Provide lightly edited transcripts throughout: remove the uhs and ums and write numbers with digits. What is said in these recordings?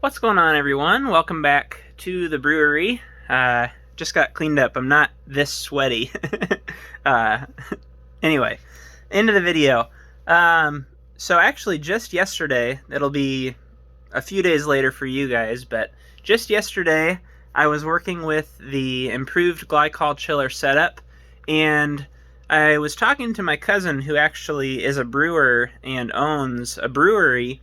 What's going on, everyone? Welcome back to the brewery. Just got cleaned up. I'm not this sweaty. uh, anyway, into the video. So actually just yesterday, it'll be a few days later for you guys, but just yesterday I was working with the improved Glycol Chiller setup, and I was talking to my cousin who actually is a brewer and owns a brewery,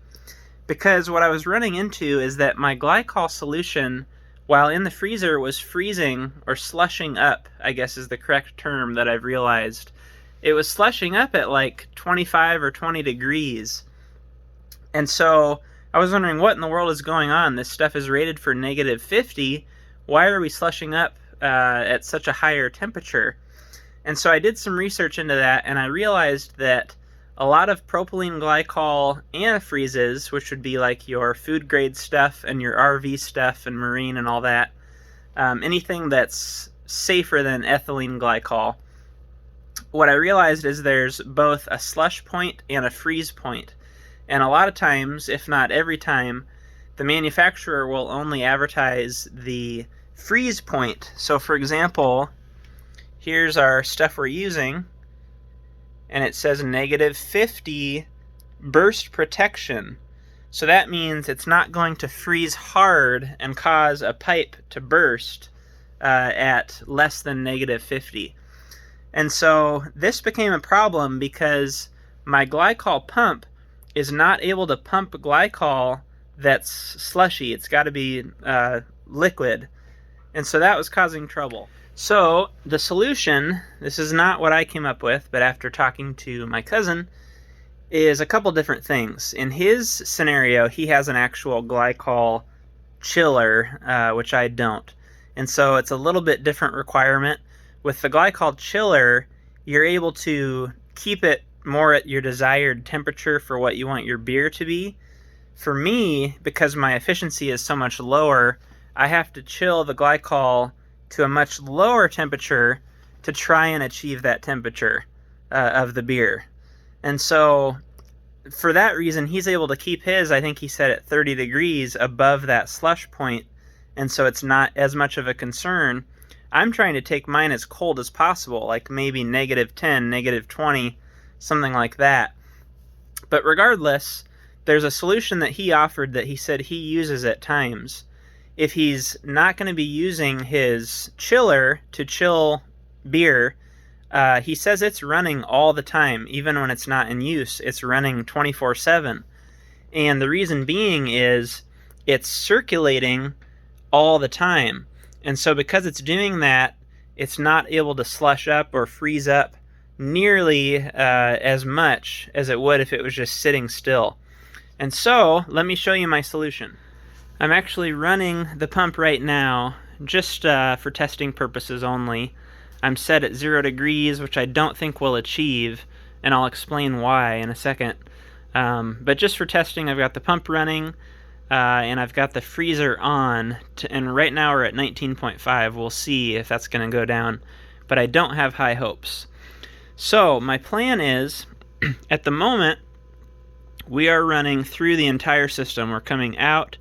because what I was running into is that my glycol solution, while in the freezer, was freezing or slushing up, I guess is the correct term that I've realized. It was slushing up at like 25 or 20 degrees. And so I was wondering what in the world is going on. This stuff is rated for negative 50. Why are we slushing up at such a higher temperature? And so I did some research into that, and I realized that a lot of propylene glycol antifreezes, which would be like your food grade stuff and your RV stuff and marine and all that, anything that's safer than ethylene glycol, what I realized is there's both a slush point and a freeze point. And a lot of times, if not every time, the manufacturer will only advertise the freeze point. So for example, here's our stuff we're using, and it says negative 50 burst protection. So that means it's not going to freeze hard and cause a pipe to burst at less than negative 50. And so this became a problem because my glycol pump is not able to pump glycol that's slushy. It's got to be liquid. And so that was causing trouble. So the solution, this is not what I came up with, but after talking to my cousin, is a couple different things. In his scenario, he has an actual glycol chiller, which I don't. And so it's a little bit different requirement. With the glycol chiller, you're able to keep it more at your desired temperature for what you want your beer to be. For me, because my efficiency is so much lower, I have to chill the glycol to a much lower temperature to try and achieve that temperature of the beer. And so for that reason, he's able to keep his, I think he said, at 30 degrees above that slush point, and so it's not as much of a concern. I'm trying to take mine as cold as possible, like maybe negative 10, negative 20, something like that. But regardless, there's a solution that he offered that he said he uses at times. If he's not going to be using his chiller to chill beer, he says it's running all the time. Even when it's not in use, it's running 24/7. And the reason being is it's circulating all the time. And so because it's doing that, it's not able to slush up or freeze up nearly as much as it would if it was just sitting still. And so let me show you my solution. I'm actually running the pump right now, just for testing purposes only. I'm set at 0 degrees, which I don't think we'll achieve, and I'll explain why in a second. But just for testing, I've got the pump running, and I've got the freezer on, and right now we're at 19.5. We'll see if that's going to go down, but I don't have high hopes. So my plan is, at the moment, we are running through the entire system. We're coming out,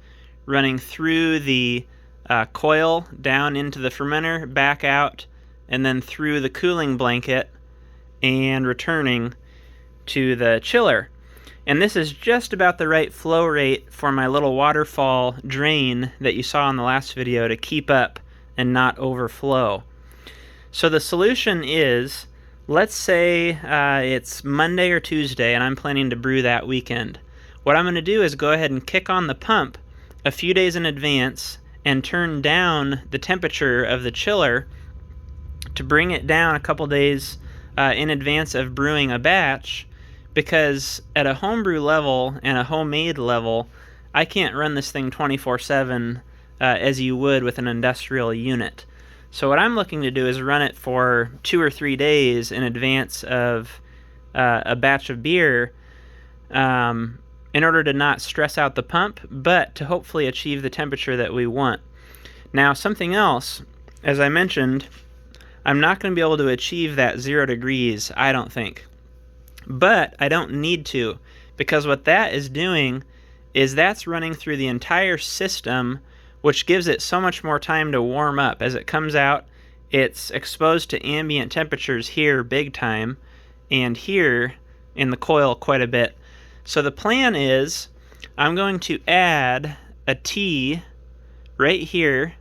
running through the coil down into the fermenter, back out, and then through the cooling blanket and returning to the chiller. And this is just about the right flow rate for my little waterfall drain that you saw in the last video to keep up and not overflow. So the solution is, let's say it's Monday or Tuesday and I'm planning to brew that weekend. What I'm going to do is go ahead and kick on the pump a few days in advance and turn down the temperature of the chiller to bring it down a couple days in advance of brewing a batch, because at a homebrew level and a homemade level, I can't run this thing 24/7 as you would with an industrial unit. So what I'm looking to do is run it for 2 or 3 days in advance of a batch of beer, in order to not stress out the pump, but to hopefully achieve the temperature that we want. Now, something else, as I mentioned, I'm not going to be able to achieve that 0 degrees, I don't think. But I don't need to, because what that is doing is that's running through the entire system, which gives it so much more time to warm up. As it comes out, it's exposed to ambient temperatures here big time, and here in the coil quite a bit. So the plan is I'm going to add a T right here,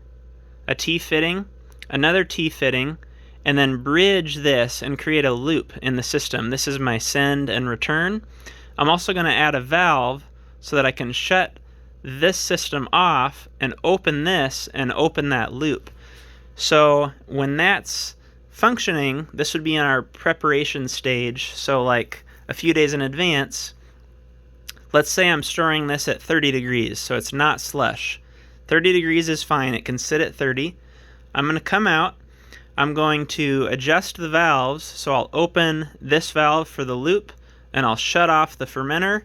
a T fitting, another T fitting, and then bridge this and create a loop in the system. This is my send and return. I'm also going to add a valve so that I can shut this system off and open this and open that loop. So when that's functioning, this would be in our preparation stage, so like a few days in advance. Let's say I'm storing this at 30 degrees, so it's not slush. 30 degrees is fine, it can sit at 30. I'm going to come out, I'm going to adjust the valves, so I'll open this valve for the loop, and I'll shut off the fermenter,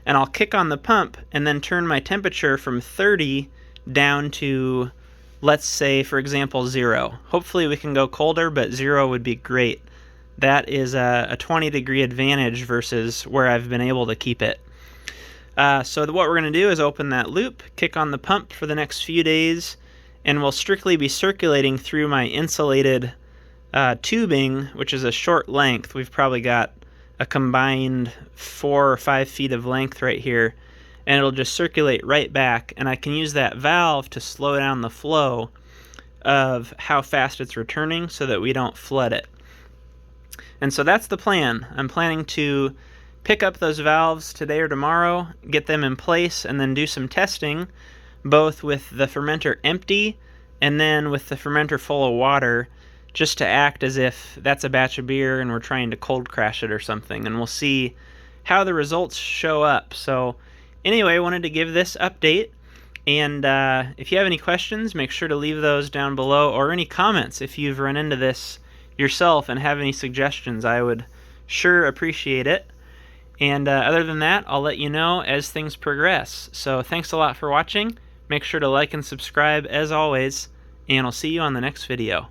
and I'll kick on the pump, and then turn my temperature from 30 down to, let's say, for example, 0. Hopefully we can go colder, but 0 would be great. That is a 20 degree advantage versus where I've been able to keep it. So what we're going to do is open that loop, kick on the pump for the next few days, and we'll strictly be circulating through my insulated tubing, which is a short length. We've probably got a combined 4 or 5 feet of length right here, and it'll just circulate right back, and I can use that valve to slow down the flow of how fast it's returning so that we don't flood it. And so that's the plan. I'm planning to pick up those valves today or tomorrow, get them in place, and then do some testing, both with the fermenter empty and then with the fermenter full of water, just to act as if that's a batch of beer and we're trying to cold crash it or something, and we'll see how the results show up. So anyway, I wanted to give this update, and if you have any questions, make sure to leave those down below, or any comments if you've run into this yourself and have any suggestions. I would sure appreciate it. And other than that, I'll let you know as things progress. So thanks a lot for watching. Make sure to like and subscribe as always, and I'll see you on the next video.